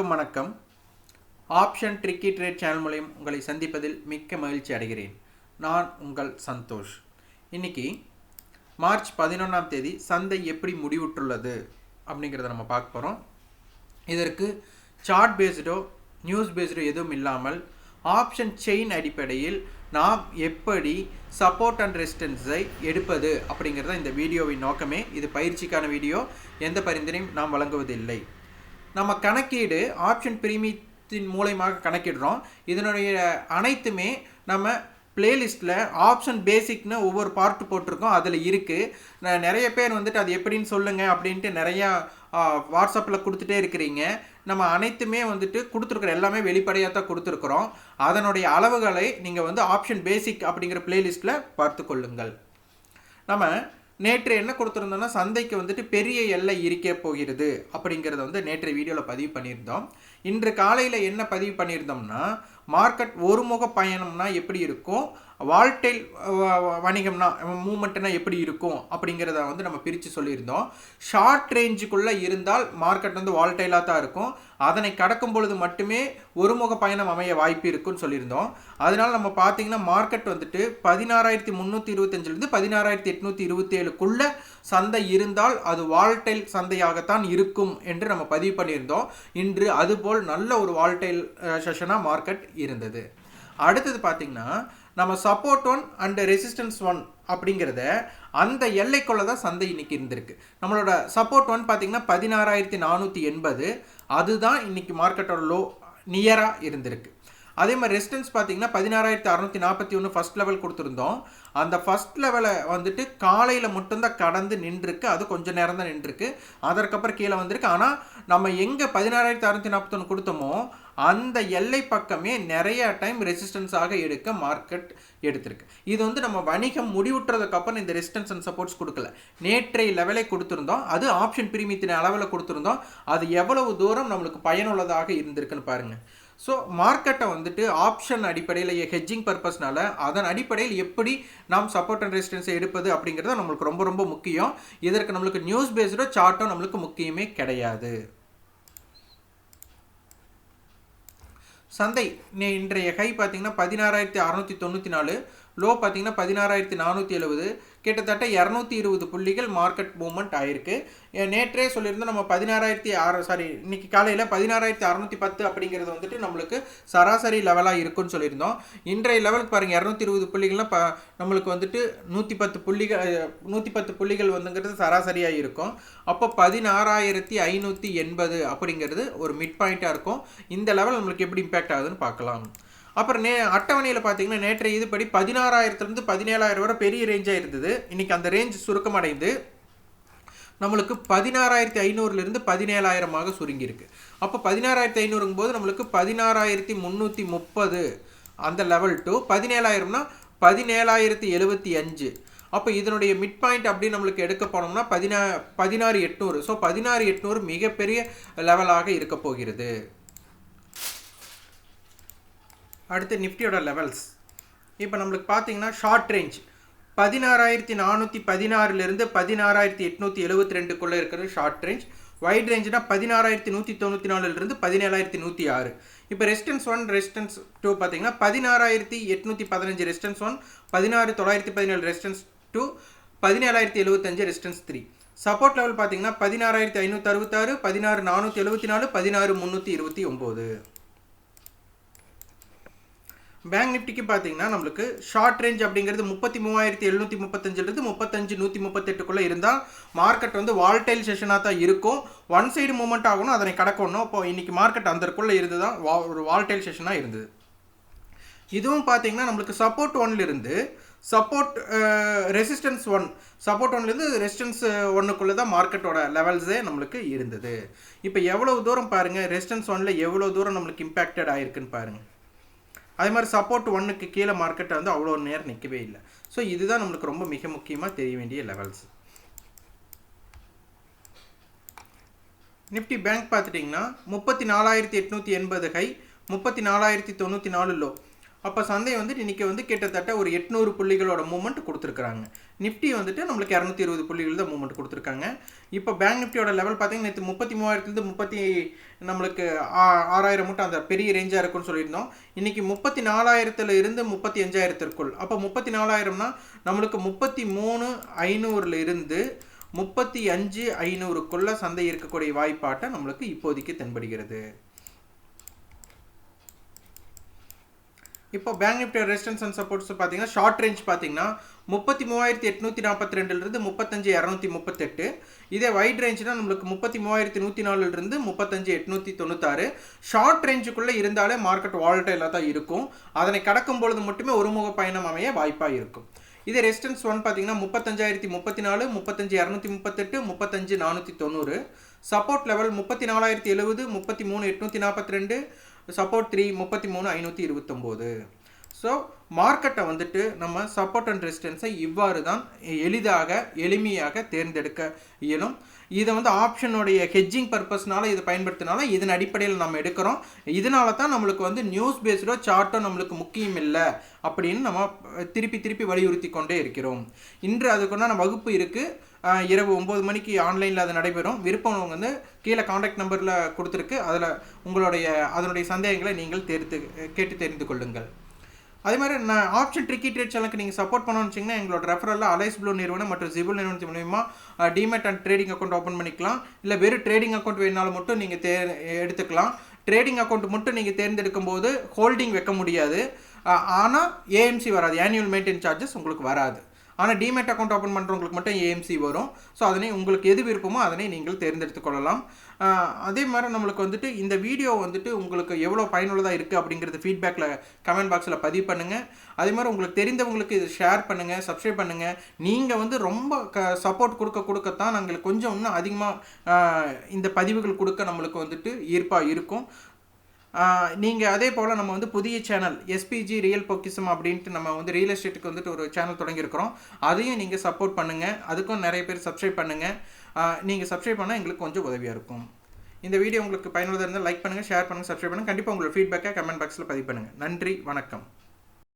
வணக்கம். Option tricky trade channel மூலம் உங்களை சந்திப்பதில் மிக்க மகிழ்ச்சி அடைகிறேன். நான் உங்கள் சந்தோஷ். இன்னைக்கு மார்ச் 11ஆம் தேதி சந்தை எப்படி முடிவுற்றுள்ளது அப்படிங்கிறத நம்ம பார்க்க போகிறோம். இதற்கு சார்ட் பேஸ்டோ நியூஸ் பேஸ்டோ எதுவும் இல்லாமல் ஆப்ஷன் செயின் அடிப்படையில் நாம் எப்படி சப்போர்ட் அண்ட் ரெசிஸ்டன்ஸை எடுப்பது அப்படிங்கிறத இந்த வீடியோவின் நோக்கமே. இது பயிற்சிக்கான வீடியோ, எந்த பரிந்துரையும் நாம் வழங்குவதில்லை. நம்ம கணக்கீடு ஆப்ஷன் பிரீமியத்தின் மூலமாக கணக்கிடுறோம். இதனுடைய அனைத்துமே நம்ம பிளேலிஸ்ட்டில் ஆப்ஷன் பேசிக்னு ஒவ்வொரு பார்ட்டு போட்டிருக்கோம், அதில் இருக்குது. நிறைய பேர் அது எப்படின்னு சொல்லுங்கள் அப்படின்ட்டு நிறையா வாட்ஸ்அப்பில் கொடுத்துட்டே இருக்கிறீங்க. நம்ம அனைத்துமே கொடுத்துருக்குற எல்லாமே வெளிப்படையாக தான் கொடுத்துருக்குறோம். அதனுடைய அளவுகளை நீங்கள் ஆப்ஷன் பேசிக் அப்படிங்கிற பிளேலிஸ்ட்டில் பார்த்து கொள்ளுங்கள். நம்ம நேற்று என்ன கொடுத்துருந்தோம்னா, சந்தைக்கு பெரிய எல்லை இருக்க போகிறது அப்படிங்கிறத நேற்று வீடியோவில் பதிவு பண்ணியிருந்தோம். இன்று காலையில் என்ன பதிவு பண்ணியிருந்தோம்னா, மார்க்கெட் ஒருமுக பயணம்னா எப்படி இருக்கும், வால்டைல் வணிகம்னா மூமெண்ட்னா எப்படி இருக்கும் அப்படிங்கிறத நம்ம பிரித்து சொல்லியிருந்தோம். ஷார்ட் ரேஞ்சுக்குள்ளே இருந்தால் மார்க்கெட் வால்டைலாக தான் இருக்கும். அதனை கடக்கும் பொழுது மட்டுமே ஒருமுக பயணம் அமைய வாய்ப்பு இருக்குன்னு சொல்லியிருந்தோம். அதனால் நம்ம பார்த்தீங்கன்னா மார்க்கெட் 16,325லேருந்து 16,827க்குள்ளே சந்தை இருந்தால் அது வால்டைல் சந்தையாகத்தான் இருக்கும் என்று நம்ம பதிவு பண்ணியிருந்தோம். இன்று அதுபோல் நல்ல ஒரு வால்டைல் செஷனாக மார்க்கெட் இருந்தது. அடுத்தது பார்த்தீங்கன்னா, நம்ம சப்போர்ட் 1 அண்ட் ரெசிஸ்டன்ஸ் 1 அப்படிங்கிறத அந்த எல்லைக்குள்ள தான் சந்தை இன்னைக்கு இருந்திருக்கு. நம்மளோட சப்போர்ட் 1 பார்த்தீங்கன்னா 16,480, அதுதான் இன்னைக்கு மார்க்கெட்டோட லோ நியராக இருந்திருக்கு. அதே மாதிரி ரெசிஸ்டன்ஸ் பார்த்தீங்கன்னா 16,641 ஃபர்ஸ்ட் லெவல் கொடுத்துருந்தோம். அந்த ஃபர்ஸ்ட் லெவலை காலையில் மட்டும்தான் கடந்து நின்றுருக்கு. அது கொஞ்சம் நேரம் தான் நின்றுருக்கு, அதற்கப்புறம் கீழே வந்திருக்கு. ஆனால் நம்ம எங்கே 16,641 கொடுத்தோமோ அந்த எல்லை பக்கமே நிறைய டைம் ரெசிஸ்டன்ஸாக எடுக்க மார்க்கெட் எடுத்திருக்கு. இது நம்ம வணிகம் முடிவுற்றதுக்கப்புறம் இந்த ரெசிஸ்டன்ஸ் அண்ட் சப்போர்ட்ஸ் கொடுக்கல, நேற்றைய லெவலை கொடுத்துருந்தோம். அது ஆப்ஷன் பிரீமியத்தின் அளவில் கொடுத்துருந்தோம். அது எவ்வளவு தூரம் நம்மளுக்கு பயனுள்ளதாக இருந்திருக்குன்னு பாருங்கள். ஸோ மார்க்கெட்டை ஆப்ஷன் அடிப்படையில் ஹெட்ஜிங் பர்பஸ்னால அதன் அடிப்படையில் எப்படி நாம் சப்போர்ட் அண்ட் ரெசிஸ்டன்ஸை எடுப்பது அப்படிங்கிறது நம்மளுக்கு ரொம்ப ரொம்ப முக்கியம். இதற்கு நம்மளுக்கு நியூஸ் பேஸ்டோ சார்ட்டோ நம்மளுக்கு முக்கியமே கிடையாது. சந்தை இன்றைய ஹை பார்த்தீங்கன்னா 16,694, லோ பார்த்தீங்கன்னா 16,470, கிட்டத்தட்ட 220 புள்ளிகள் மார்க்கெட் மூவ்மெண்ட் ஆயிருக்கு. நேற்றே சொல்லியிருந்தோம் நம்ம இன்னைக்கு காலையில் 16,610 அப்படிங்கிறது நம்மளுக்கு சராசரி லெவலாக இருக்குன்னு சொல்லியிருந்தோம். இன்றைய லெவலுக்கு பாருங்கள், 220 புள்ளிகள்லாம் நம்மளுக்கு 110 புள்ளிகள் சராசரியாக இருக்கும். அப்போ 16,580 அப்படிங்கிறது ஒரு மிட் பாயிண்ட்டாக இருக்கும். இந்த லெவல் நம்மளுக்கு எப்படி இம்பேக்ட் ஆகுதுன்னு பார்க்கலாம். அப்புறம் அட்டவணையில் பார்த்தீங்கன்னா நேற்றைய இதுபடி 16,000லேருந்து 17,000 வரை பெரிய ரேஞ்சாக இருந்தது. இன்றைக்கி அந்த ரேஞ்ச் சுருக்கமடைந்து நம்மளுக்கு 16,500லேருந்து 17,000 சுருங்கியிருக்கு. அப்போ 16,500ங்கும் போது நம்மளுக்கு 16,330 அந்த லெவல் டு 17,000னா 17,075. அப்போ இதனுடைய மிட் பாயிண்ட் அப்படி நம்மளுக்கு எடுக்க போனோம்னா 16,800. ஸோ 16,800 மிகப்பெரிய லெவலாக இருக்க போகிறது. அடுத்து நிஃப்டியோட லெவல்ஸ் இப்போ நம்மளுக்கு பார்த்தீங்கன்னா, ஷார்ட் ரேஞ்ச் 16,416லேருந்து 16,872க்குள்ளே இருக்கிறது ஷார்ட் ரேஞ்ச். வைட் ரேஞ்சுனா 16,194லேருந்து 17,106. இப்போ ரெசிஸ்டன்ஸ் 1 ரெசிஸ்டன்ஸ் 2 பார்த்தீங்கன்னா 16,815 resistance 1, 16,917 resistance 2, 17,075 resistance 3. Support level பார்த்தீங்கன்னா 16,566, 16,474, 16,329. பேங்க் நிஃப்டிக்கு பார்த்தீங்கன்னா நம்மளுக்கு ஷார்ட் ரேஞ்ச் அப்படிங்கிறது 33,735லேருந்து 35,138க்குள்ளே இருந்தால் மார்க்கெட் வால்டைல் செஷனாக தான் இருக்கும். ஒன் சைடு மூவ்மெண்ட் ஆகணும், அதனை கடக்கணும். இப்போ இன்றைக்கி மார்க்கெட் அதற்குள்ளே இருந்து தான் ஒரு வால்டைல் செஷனாக இருந்தது. இதுவும் பார்த்தீங்கன்னா நம்மளுக்கு சப்போர்ட் 1லிருந்து சப்போர்ட் ரெசிஸ்டன்ஸ் 1, சப்போர்ட் 1லேருந்து ரெசிஸ்டன்ஸ் 1க்குள்ளே தான் மார்க்கெட்டோட லெவல்ஸே நம்மளுக்கு இருந்தது. இப்போ எவ்வளோ தூரம் பாருங்கள், ரெசிஸ்டன்ஸ் 1ல் எவ்வளோ தூரம் நம்மளுக்கு இம்பேக்டட் ஆகிருக்குன்னு பாருங்கள். அதே மாதிரி சப்போர்ட் 1க்கு கீழே மார்க்கெட்டை அவ்வளோ நேரம் நிற்கவே இல்லை. ஸோ இதுதான் நம்மளுக்கு ரொம்ப மிக முக்கியமாக தெரிய வேண்டிய லெவல்ஸ். நிஃப்டி பேங்க் பார்த்துட்டிங்கன்னா 34,880 ஹை, 34,094 லோ. அப்போ சந்தை வந்துட்டு இன்றைக்கி வந்து கிட்டத்தட்ட ஒரு 800 புள்ளிகளோட மூவ்மெண்ட் கொடுத்துருக்குறாங்க. நிஃப்டி வந்துட்டு நம்மளுக்கு 220 புள்ளிகள் தான் மூவ்மெண்ட் கொடுத்துருக்காங்க. இப்போ பேங்க் நிஃப்டியோட லெவல் பார்த்தீங்கன்னா நேற்று 33,000 நம்மளுக்கு 6,000 மட்டும் அந்த பெரிய ரேஞ்சாக இருக்குன்னு சொல்லியிருந்தோம். இன்றைக்கி 34,000 இருந்து 35,000 அப்போ 34,000னா நம்மளுக்கு 33,500 இருந்து 35,500 சந்தை இருக்கக்கூடிய வாய்ப்பாட்டை நம்மளுக்கு இப்போதைக்கு தென்படுகிறது. இப்போ பேங்க் நிஃப்டியோட ரெசிஸ்டன்ஸ் அண்ட் சப்போர்ட்ஸ் பார்த்தீங்கன்னா ஷார்ட் ரேஞ்ச் பார்த்தீங்கன்னா 33,842 35,238. இதே வைட் ரேஞ்சுனா நம்மளுக்கு 33,104 35,896. ஷார்ட் ரேஞ்சுக்குள்ளே இருந்தாலே மார்க்கெட் வாலட்டைலாக தான் இருக்கும். அதனை கடக்கும் பொழுது மட்டுமே ஒருமுக பயணம் அமைய வாய்ப்பாக இருக்கும். இதே ரெசிஸ்டன்ஸ் 1 பார்த்தீங்கன்னா 35,034 35,238 35,490. Support level 34,070 33,842. சப்போர்ட் 3 33,529. ஸோ மார்க்கெட்டை வந்துட்டு நம்ம சப்போர்ட் அண்ட் ரெசிஸ்டன்ஸை இவ்வாறு தான் எளிமையாக தேர்ந்தெடுக்க இயலும். இதை வந்து ஆப்ஷனுடைய ஹெட்ஜிங் பர்பஸ்னால இதை பயன்படுத்தினால இதன் அடிப்படையில் நம்ம எடுக்கிறோம். இதனால தான் நம்மளுக்கு வந்து நியூஸ் பேஸ்டோ சார்ட்டோ நம்மளுக்கு முக்கியம் இல்லை அப்படின்னு நம்ம திருப்பி வலியுறுத்தி கொண்டே இருக்கிறோம். இன்று அதுக்குண்டான வகுப்பு இருக்குது. இரவு 9 மணிக்கு ஆன்லைனில் அது நடைபெறும். விருப்பம் வந்து கீழே காண்டாக்ட் நம்பரில் கொடுத்துருக்கு. அதில் அதனுடைய சந்தேகங்களை நீங்கள் கேட்டு தெரிந்து கொள்ளுங்கள். அதே மாதிரி நான் ஆப்ஷன் ட்ரிக்கி ட்ரேட் சேனலுக்கு நீங்கள் சப்போர்ட் பண்ணணும்னு வச்சிங்கன்னா எங்களோட ரெஃபரலில் அலைஸ் ப்ளூ நிறுவனம் மற்றும் ஜிபுல் நிறுவனத்தின் மூலமா demat and trading account open பண்ணிக்கலாம். இல்லை வெறும் ட்ரேடிங் அக்கௌண்ட் வேணாலும் மட்டும் நீங்கள் எடுத்துக்கலாம். ட்ரேடிங் அக்கௌண்ட் மட்டும் நீங்கள் தேர்ந்தெடுக்கும் போது ஹோல்டிங் வைக்க முடியாது. ஆனால் ஏஎம்சி வராது, ஆனுவல் மெயின்டெனன்ஸ் சார்ஜஸ் உங்களுக்கு வராது. ஆனால் டிமெட் அக்கௌண்ட் ஓப்பன் பண்ணுறவங்களுக்கு மட்டும் ஏஎம்சி வரும். ஸோ அதனை உங்களுக்கு எது விருப்பமோ அதனை நீங்கள் தேர்ந்தெடுத்து கொள்ளலாம். அதே மாதிரி நம்மளுக்கு வந்துட்டு இந்த வீடியோ வந்துட்டு உங்களுக்கு எவ்வளோ பயனுள்ளதாக இருக்குது அப்படிங்கிறது ஃபீட்பேக்கில் கமெண்ட் பாக்ஸில் பதிவு பண்ணுங்கள். அதே மாதிரி உங்களுக்கு தெரிந்தவங்களுக்கு இது ஷேர் பண்ணுங்கள், சப்ஸ்கிரைப் பண்ணுங்கள். நீங்கள் வந்து ரொம்ப சப்போர்ட் கொடுக்கத்தான் நாங்கள் கொஞ்சம் இன்னும் அதிகமாக இந்த பதிவுகள் கொடுக்க நம்மளுக்கு வந்துட்டு ஈர்ப்பாக இருக்கும். நீங்கள் அதே போல் நம்ம வந்து புதிய சேனல் எஸ்பிஜி ரியல் பொக்கிஷம் அப்படின்ட்டு நம்ம வந்து ரியல் எஸ்டேட்டுக்கு வந்துட்டு ஒரு சேனல் தொடங்கியிருக்கிறோம். அதையும் நீங்கள் சப்போர்ட் பண்ணுங்கள். அதுக்கும் நிறைய பேர் சப்ஸ்கிரைப் பண்ணுங்கள். நீங்கள் சப்ஸ்கிரைப் பண்ணால் எங்களுக்கு கொஞ்சம் உதவியாக இருக்கும். இந்த வீடியோ உங்களுக்கு பயனுள்ளதாக இருந்தால் லைக் பண்ணுங்கள், ஷேர் பண்ணுங்கள், சப்ஸ்கிரைப் பண்ணுங்கள். கண்டிப்பாக உங்களோட ஃபீட்பேக்கை கமெண்ட் பாக்ஸில் பதிவு பண்ணுங்கள். நன்றி, வணக்கம்.